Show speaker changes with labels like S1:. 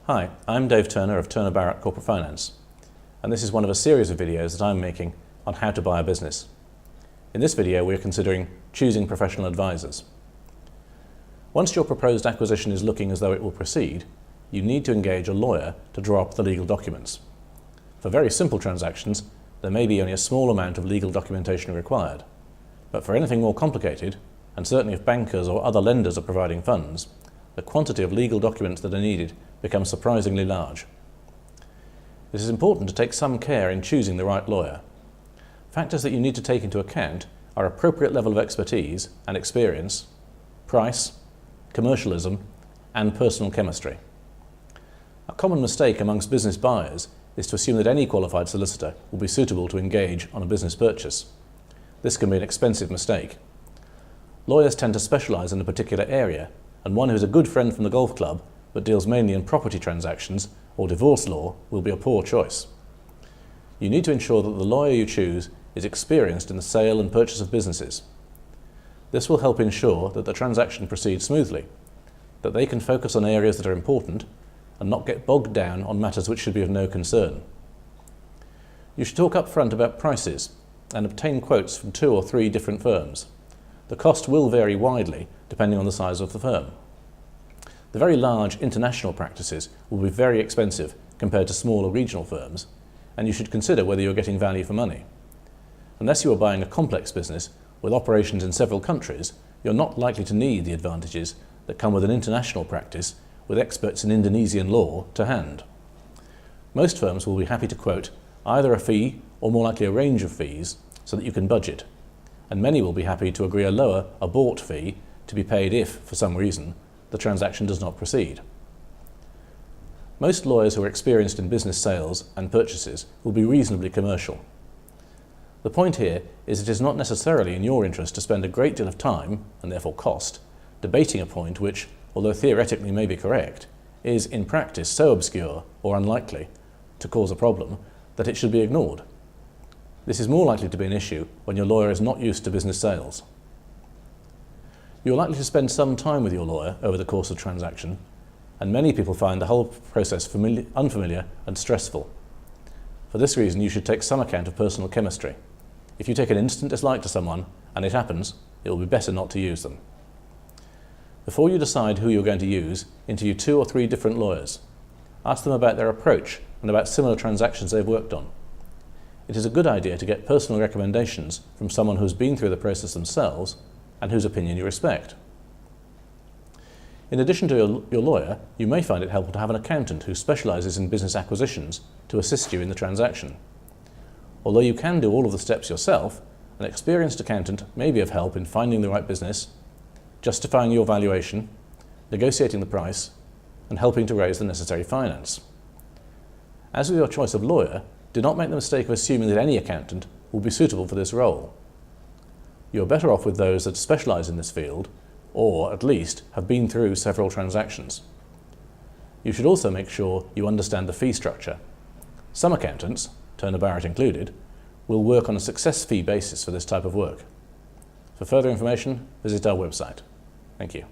S1: Hi, I'm Dave Turner of Turner Barratt Corporate Finance, and this is one of a series of videos that I'm making on how to buy a business. In this video, we're considering choosing professional advisors. Once your proposed acquisition is looking as though it will proceed, you need to engage a lawyer to draw up the legal documents. For very simple transactions, there may be only a small amount of legal documentation required, but for anything more complicated, and certainly if bankers or other lenders are providing funds, the quantity of legal documents that are needed becomes surprisingly large. It is important to take some care in choosing the right lawyer. Factors that you need to take into account are appropriate level of expertise and experience, price, commercialism, and personal chemistry. A common mistake amongst business buyers is to assume that any qualified solicitor will be suitable to engage on a business purchase. This can be an expensive mistake. Lawyers tend to specialise in a particular area, and one who is a good friend from the golf club but deals mainly in property transactions or divorce law will be a poor choice. You need to ensure that the lawyer you choose is experienced in the sale and purchase of businesses. This will help ensure that the transaction proceeds smoothly, that they can focus on areas that are important and not get bogged down on matters which should be of no concern. You should talk up front about prices and obtain quotes from 2 or 3 different firms. The cost will vary widely depending on the size of the firm. The very large international practices will be very expensive compared to smaller regional firms, and you should consider whether you're getting value for money. Unless you are buying a complex business with operations in several countries, you're not likely to need the advantages that come with an international practice with experts in Indonesian law to hand. Most firms will be happy to quote either a fee or more likely a range of fees so that you can budget, and many will be happy to agree a lower abort fee to be paid if, for some reason, the transaction does not proceed. Most lawyers who are experienced in business sales and purchases will be reasonably commercial. The point here is it is not necessarily in your interest to spend a great deal of time, and therefore cost, debating a point which, although theoretically may be correct, is in practice so obscure or unlikely to cause a problem that it should be ignored. This is more likely to be an issue when your lawyer is not used to business sales. You are likely to spend some time with your lawyer over the course of the transaction, and many people find the whole process unfamiliar and stressful. For this reason, you should take some account of personal chemistry. If you take an instant dislike to someone, and it happens, it will be better not to use them. Before you decide who you're going to use, interview 2 or 3 different lawyers. Ask them about their approach and about similar transactions they've worked on. It is a good idea to get personal recommendations from someone who's been through the process themselves and whose opinion you respect. In addition to your lawyer, you may find it helpful to have an accountant who specialises in business acquisitions to assist you in the transaction. Although you can do all of the steps yourself, an experienced accountant may be of help in finding the right business, justifying your valuation, negotiating the price, and helping to raise the necessary finance. As with your choice of lawyer, do not make the mistake of assuming that any accountant will be suitable for this role. You are better off with those that specialise in this field, or at least have been through several transactions. You should also make sure you understand the fee structure. Some accountants, Turner Barratt included, will work on a success fee basis for this type of work. For further information, visit our website. Thank you.